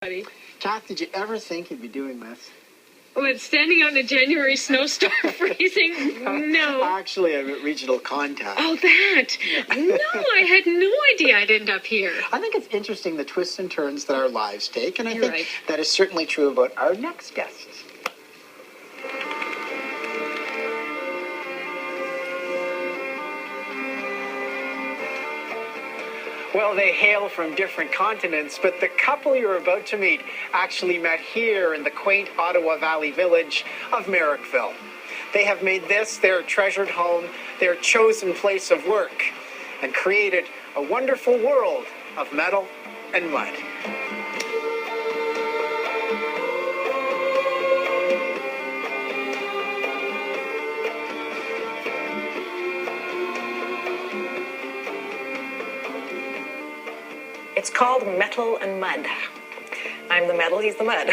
Buddy. Kath, did you ever think you'd be doing this? What, standing out in a January snowstorm freezing? No. Actually, I'm at Regional Contact. Oh, that. No, I had no idea I'd end up here. I think it's interesting the twists and turns that our lives take, and I You're think right. that is certainly true about our next guests. Well, they hail from different continents, but the couple you're about to meet actually met here in the quaint Ottawa Valley village of Merrickville. They have made this their treasured home, their chosen place of work, and created a wonderful world of metal and mud. It's called Metal and Mud. I'm the metal, he's the mud.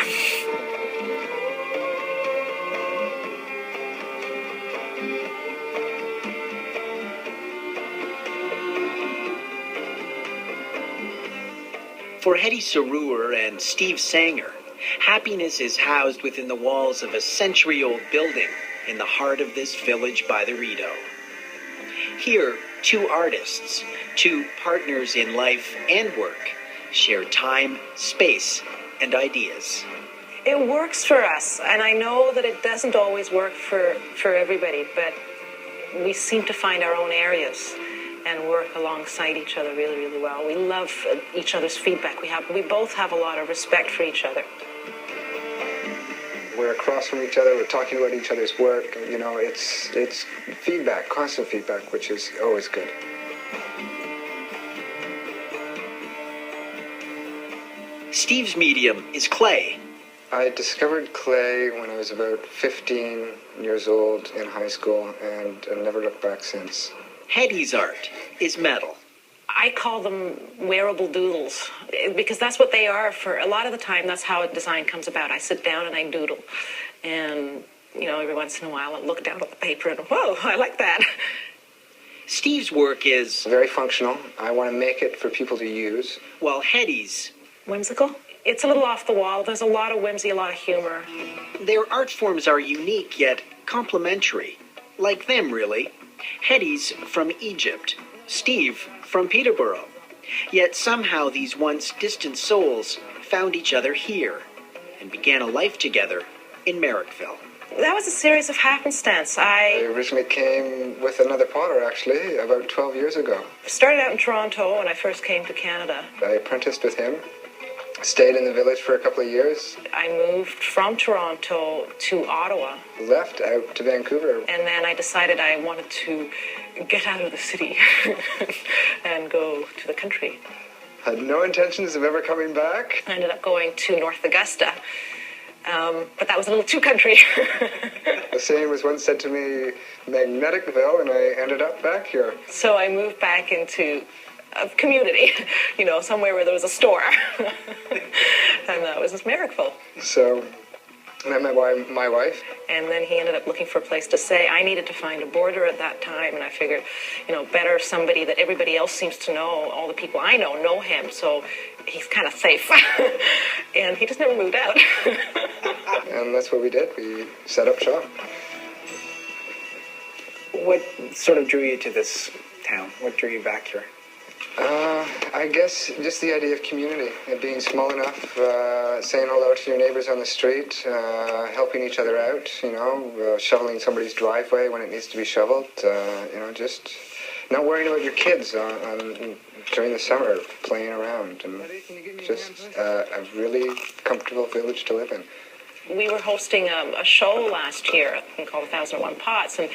For Heddy and Steve Sanger, happiness is housed within the walls of a century-old building in the heart of this village by the Rideau. Here, two artists, two partners in life and work, share time, space, and ideas. It works for us, and I know that it doesn't always work for everybody, but we seem to find our own areas and work alongside each other really, really well. We love each other's feedback. We both have a lot of respect for each other. We're across from each other, we're talking about each other's work, you know, it's feedback, constant feedback, which is always good. Steve's medium is clay. I discovered clay when I was about 15 years old in high school, and I've never looked back since. Heddy's art is metal. I call them wearable doodles because that's what they are. For a lot of the time, that's how a design comes about. I sit down and I doodle, and every once in a while I look down at the paper and whoa, I like that. Steve's work is Very functional. I want to make it for people to use. while Heddy's, Whimsical. It's a little off the wall. There's a lot of whimsy, a lot of humor. their art forms are unique yet complementary. Like them, really. Heddy's from Egypt, Steve from Peterborough. Yet somehow these once distant souls found each other here and began a life together in Merrickville. That was a series of happenstance. I I originally came with another potter, actually, about 12 years ago. started out in Toronto when I first came to Canada. I apprenticed with him, stayed in the village for a couple of years, I moved from Toronto to Ottawa, left out to Vancouver. and then I decided I wanted to get out of the city and go to the country. Had no intentions of ever coming back. I ended up going to North Augusta, but that was a little too country. The saying was once said to me, Magneticville, and I ended up back here. So I moved back into a community, somewhere where there was a store. And that was Merrickville. So I met my wife. And then he ended up looking for a place to stay. I needed to find a boarder at that time, and I figured, better somebody that everybody else seems to know. All the people I know him, so he's kind of safe. And he just never moved out. And that's what we did. We set up shop. What sort of drew you to this town? What drew you back here? I guess just the idea of community, being small enough, saying hello to your neighbors on the street, helping each other out, shoveling somebody's driveway when it needs to be shoveled, just not worrying about your kids during the summer, playing around, and just a really comfortable village to live in. We were hosting a show last year called 1001 Pots, and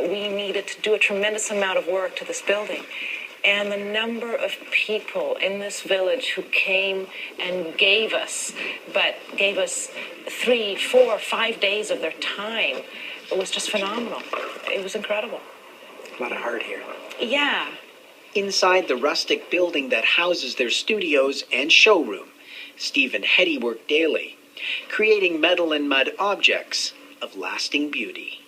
we needed to do a tremendous amount of work to this building. And the number of people in this village who came and gave us 3, 4, 5 days of their time, it was just phenomenal. It was incredible. A lot of heart here. Yeah. Inside the rustic building that houses their studios and showroom, Steve and Heddy work daily, creating metal and mud objects of lasting beauty.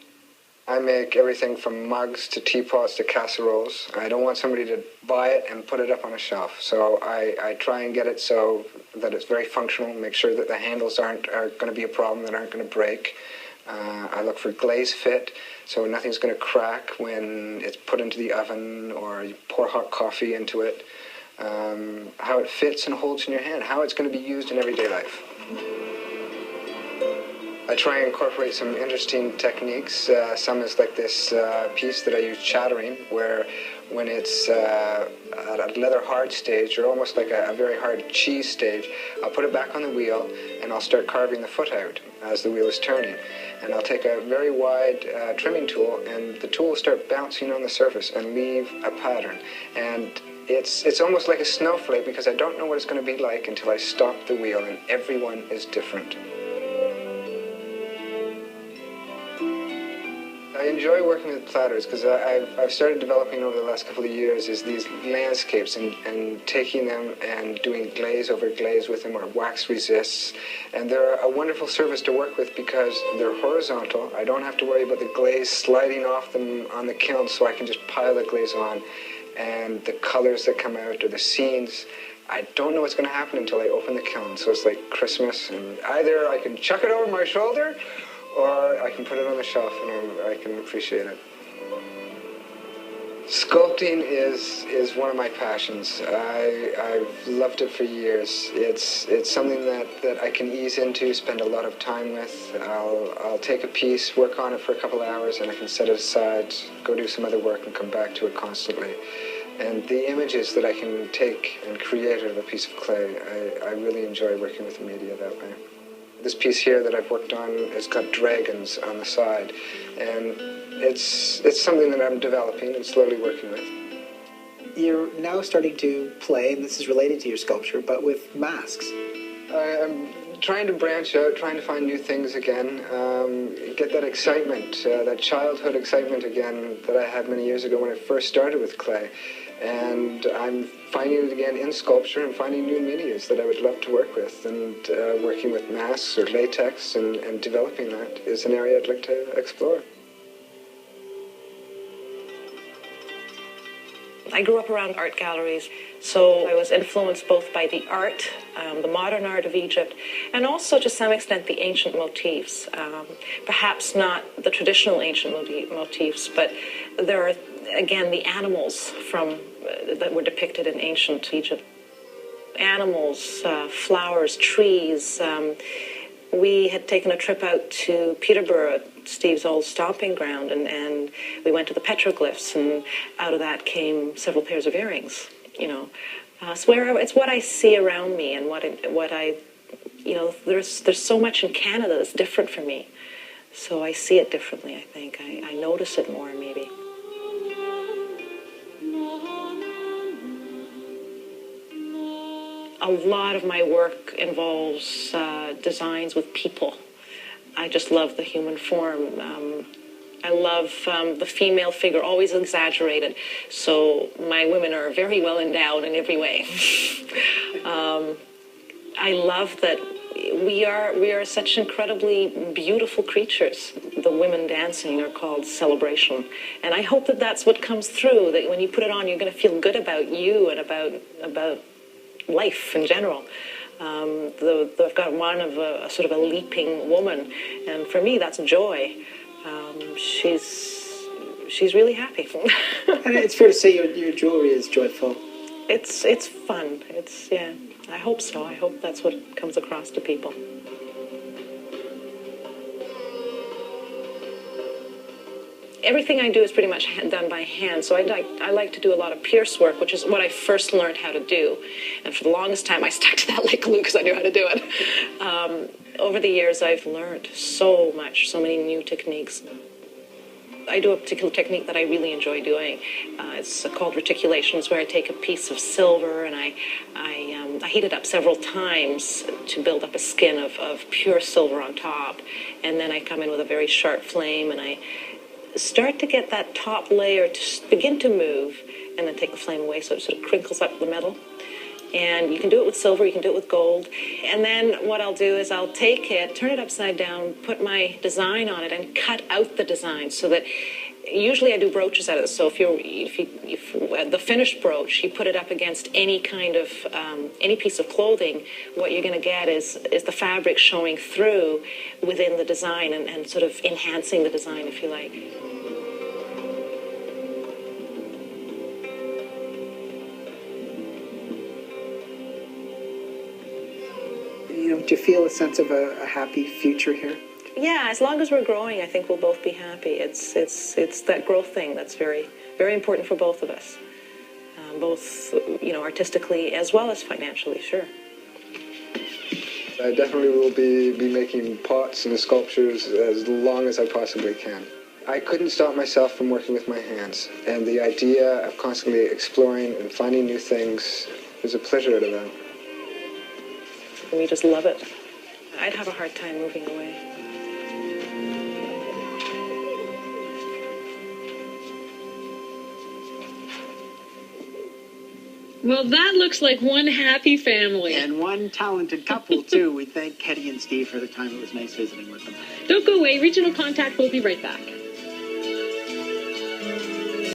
I make everything from mugs to teapots to casseroles. I don't want somebody to buy it and put it up on a shelf. So I try and get it so that it's very functional, make sure that the handles are going to be a problem, that aren't going to break. I look for glaze fit, so nothing's going to crack when it's put into the oven or you pour hot coffee into it. How it fits and holds in your hand, how it's going to be used in everyday life. I try and incorporate some interesting techniques. Some is like this piece that I use chattering, where when it's at a leather hard stage, or almost like a very hard cheese stage, I'll put it back on the wheel and I'll start carving the foot out as the wheel is turning. And I'll take a very wide trimming tool, and the tool will start bouncing on the surface and leave a pattern. And it's almost like a snowflake, because I don't know what it's going to be like until I stop the wheel, and everyone is different. I enjoy working with platters because I've started developing over the last couple of years is these landscapes and taking them and doing glaze over glaze with them, or wax resists. And they're a wonderful surface to work with because they're horizontal. I don't have to worry about the glaze sliding off them on the kiln, so I can just pile the glaze on. And the colors that come out, or the scenes, I don't know what's going to happen until I open the kiln. So it's like Christmas, and either I can chuck it over my shoulder, or I can put it on the shelf and I can appreciate it. Sculpting is one of my passions. I've loved it for years. It's something that I can ease into, spend a lot of time with. I'll take a piece, work on it for a couple of hours, and I can set it aside, go do some other work, and come back to it constantly. And the images that I can take and create out of a piece of clay, I really enjoy working with the media that way. This piece here that I've worked on has got dragons on the side, and it's something that I'm developing and slowly working with. You're now starting to play, and this is related to your sculpture, but with masks. I'm trying to branch out, trying to find new things again, get that excitement, that childhood excitement again that I had many years ago when I first started with clay. And I'm finding it again in sculpture and finding new medias that I would love to work with. And working with masks or latex and developing that is an area I'd like to explore. I grew up around art galleries, so I was influenced both by the art, the modern art of Egypt, and also to some extent the ancient motifs. Perhaps not the traditional ancient motifs, but there are, again, the animals that were depicted in ancient Egypt. Animals, flowers, trees. We had taken a trip out to Peterborough, Steve's old stomping ground, and we went to the petroglyphs, and out of that came several pairs of earrings. So it's what I see around me, and what I there's so much in Canada that's different for me, so I see it differently. I think I notice it more, maybe. A lot of my work involves designs with people. I just love the human form. I love the female figure, always exaggerated. So my women are very well endowed in every way. I love that we are such incredibly beautiful creatures. The women dancing are called celebration. And I hope that that's what comes through, that when you put it on, you're going to feel good about you and about life in general. I've got one of a sort of a leaping woman, and for me that's joy. She's really happy. And it's fair to say your jewelry is joyful. It's fun. Yeah. I hope so. I hope that's what comes across to people. Everything I do is pretty much done by hand, so I like to do a lot of pierce work, which is what I first learned how to do. And for the longest time, I stuck to that like glue because I knew how to do it. Over the years, I've learned so much, so many new techniques. I do a particular technique that I really enjoy doing. It's called reticulations, where I take a piece of silver and I heat it up several times to build up a skin of pure silver on top. And then I come in with a very sharp flame and I start to get that top layer to begin to move, and then take the flame away so it sort of crinkles up the metal. And you can do it with silver, you can do it with gold. And then what I'll do is I'll take it, turn it upside down, put my design on it, and cut out the design so that usually I do brooches out of it. So if the finished brooch, you put it up against any kind of any piece of clothing, what you're going to get is the fabric showing through within the design and sort of enhancing the design, if you like. Do you feel a sense of a happy future here? Yeah, as long as we're growing, I think we'll both be happy. It's that growth thing that's very, very important for both of us, both artistically as well as financially. Sure. I definitely will be making pots and sculptures as long as I possibly can. I couldn't stop myself from working with my hands, and the idea of constantly exploring and finding new things is a pleasure out of that. We just love it. I'd have a hard time moving away. Well, that looks like one happy family. And one talented couple, too. We thank Heddy and Steve for the time. It was nice visiting with them. Don't go away. Regional Contact will be right back.